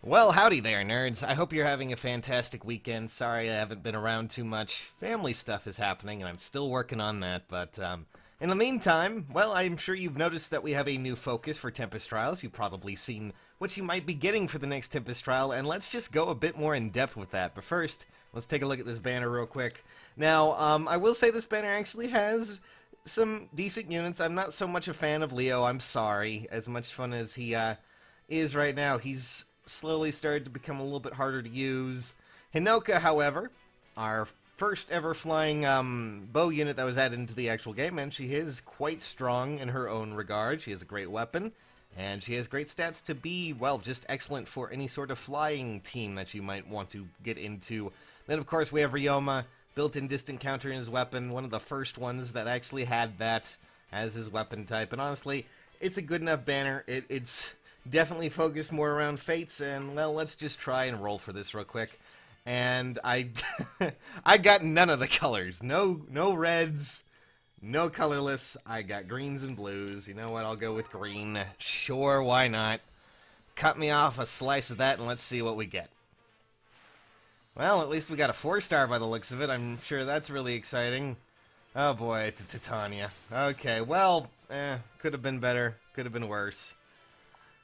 Well, howdy there, nerds. I hope you're having a fantastic weekend. Sorry I haven't been around too much. Family stuff is happening, and I'm still working on that, but, in the meantime, well, I'm sure you've noticed that we have a new focus for Tempest Trials. You've probably seen what you might be getting for the next Tempest Trial, and let's just go a bit more in depth with that. But first, let's take a look at this banner real quick. Now, I will say this banner actually has some decent units. I'm not so much a fan of Leo, I'm sorry. As much fun as he, is right now, he's slowly started to become a little bit harder to use. Hinoka, however, our first ever flying bow unit that was added into the actual game, and she is quite strong in her own regard. She has a great weapon, and she has great stats to be, well, just excellent for any sort of flying team that you might want to get into. Then, of course, we have Ryoma, built-in distant counter in his weapon, one of the first ones that actually had that as his weapon type, and honestly, it's a good enough banner. It's definitely focused more around Fates, and, well, let's just try and roll for this real quick. And I I got none of the colors. No reds, no colorless. I got greens and blues. You know what? I'll go with green. Sure, why not? Cut me off a slice of that, and let's see what we get. Well, at least we got a 4-star by the looks of it. I'm sure that's really exciting. Oh boy, it's a Titania. Okay, well, could have been better. Could have been worse.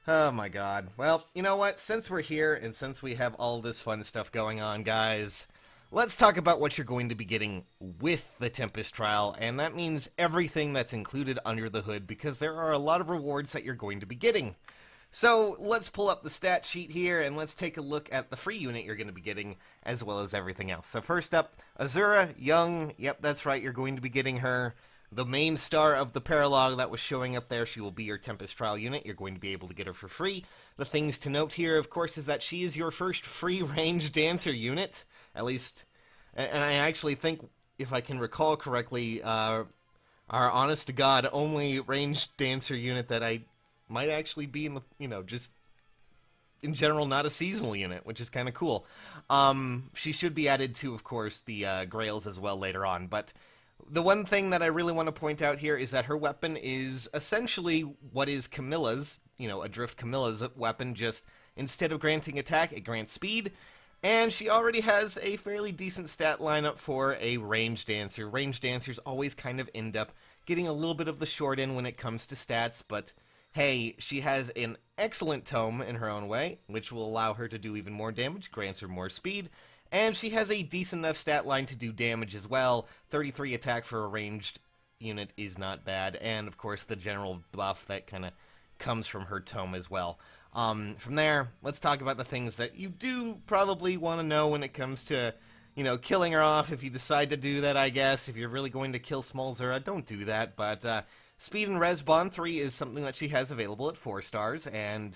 Oh my god. Well, you know what? Since we're here, and since we have all this fun stuff going on, guys, let's talk about what you're going to be getting with the Tempest Trial, and that means everything that's included under the hood, because there are a lot of rewards that you're going to be getting. So, let's pull up the stat sheet here, and let's take a look at the free unit you're going to be getting, as well as everything else. So first up, Azura Young. Yep, that's right, you're going to be getting her. The main star of the paralog that was showing up there, she will be your Tempest Trial unit. You're going to be able to get her for free. The things to note here, of course, is that she is your first free range dancer unit. At least, and I actually think, if I can recall correctly, our honest-to-God only ranged dancer unit that I might actually be in the, just in general, not a seasonal unit, which is kind of cool. She should be added to, of course, the Grails as well later on, but the one thing that I really want to point out here is that her weapon is essentially what is Camilla's, Adrift Camilla's weapon, just instead of granting attack, it grants speed, and she already has a fairly decent stat lineup for a ranged dancer. Ranged dancers always kind of end up getting a little bit of the short end when it comes to stats, but hey, she has an excellent tome in her own way, which will allow her to do even more damage, grants her more speed, and she has a decent enough stat line to do damage as well. 33 attack for a ranged unit is not bad, and of course the general buff that kind of comes from her tome as well. From there, let's talk about the things that you do probably want to know when it comes to, killing her off. If you decide to do that, I guess. If you're really going to kill Small Zura, don't do that, but Speed and Res Bond 3 is something that she has available at 4 stars, and,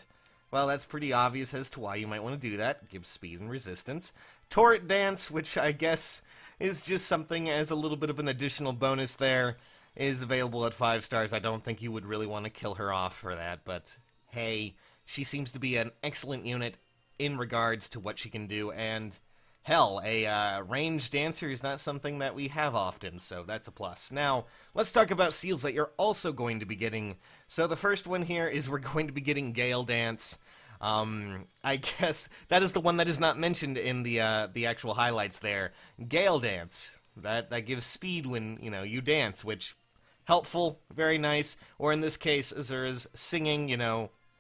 well, that's pretty obvious as to why you might want to do that. It gives speed and resistance. Torrent Dance, which I guess is just something as a little bit of an additional bonus there, is available at 5 stars. I don't think you would really want to kill her off for that, but hey, she seems to be an excellent unit in regards to what she can do, and hell, a ranged dancer is not something that we have often, so that's a plus. Now, let's talk about seals that you're also going to be getting. So the first one here is we're going to be getting Gale Dance. I guess that is the one that is not mentioned in the actual highlights there. Gale Dance. That gives speed when, you dance, which, helpful, very nice. Or in this case, Azura's singing,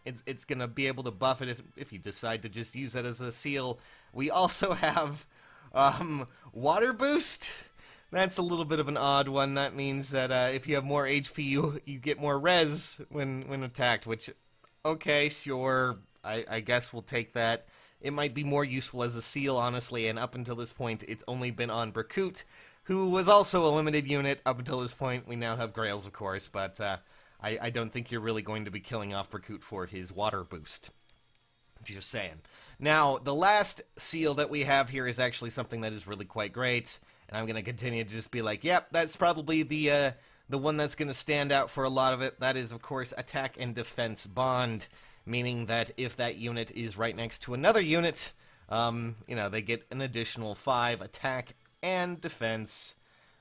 it's gonna be able to buff it if you decide to just use that as a seal. We also have, Water Boost. That's a little bit of an odd one. That means that, if you have more HP, you get more res when attacked, which, okay, sure. I guess we'll take that. It might be more useful as a seal, honestly, and up until this point, it's only been on Berkut, who was also a limited unit up until this point. We now have Grails, of course, but I don't think you're really going to be killing off Berkut for his water boost. Just saying. Now, the last seal that we have here is actually something that is really quite great, and I'm going to continue to just be like, yep, that's probably the one that's going to stand out for a lot of it. That is, of course, Attack and Defense Bond, meaning that if that unit is right next to another unit, they get an additional 5 attack and defense,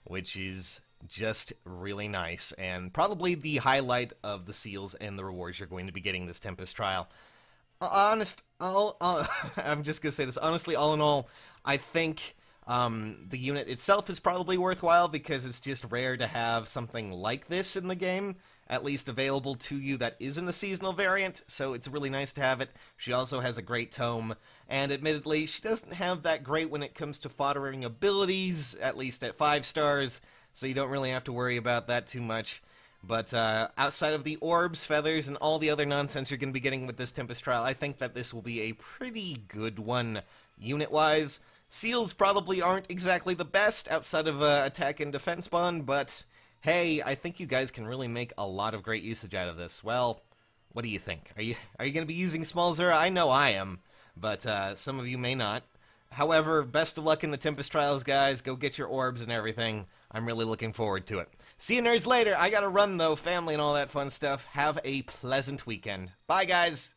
which is just really nice, and probably the highlight of the seals and the rewards you're going to be getting this Tempest Trial. I'm just gonna say this honestly. All in all, I think the unit itself is probably worthwhile because it's just rare to have something like this in the game, at least available to you that isn't a seasonal variant. So it's really nice to have it. She also has a great tome, and admittedly, she doesn't have that great when it comes to foddering abilities, at least at 5 stars. So you don't really have to worry about that too much. But outside of the orbs, feathers, and all the other nonsense you're going to be getting with this Tempest Trial, I think that this will be a pretty good one unit-wise. Seals probably aren't exactly the best outside of attack and defense bond, but hey, I think you guys can really make a lot of great usage out of this. Well, what do you think? Are you going to be using Small Zura? I know I am, but some of you may not. However, best of luck in the Tempest Trials, guys. Go get your orbs and everything. I'm really looking forward to it. See you nerds later. I gotta run, though. Family and all that fun stuff. Have a pleasant weekend. Bye, guys.